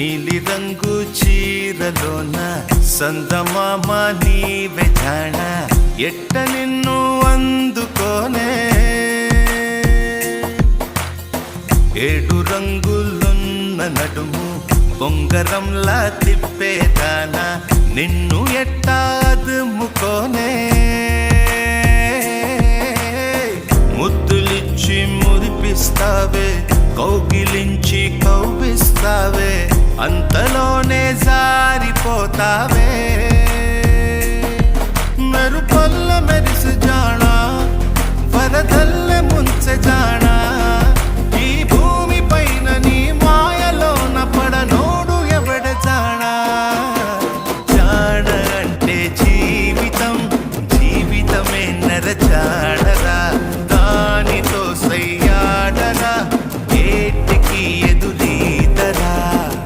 నీలి రంగు చీరలోన సందమామ నీవే జాణ ఎట్ట నిన్ను అందుకోనే ఏడు రంగులున్న నడుము బొంగరంలా తిప్పేదానా నిన్ను ఎట్టా అదుముకోనే ముద్దులిచ్చి మురిపిస్తావే కౌగిలించి కౌగిస్తావే అంతలోనే జారిపోతావే మెరుపల్ల మెరిసి జాణ వరదల్లె ముంచె జాణ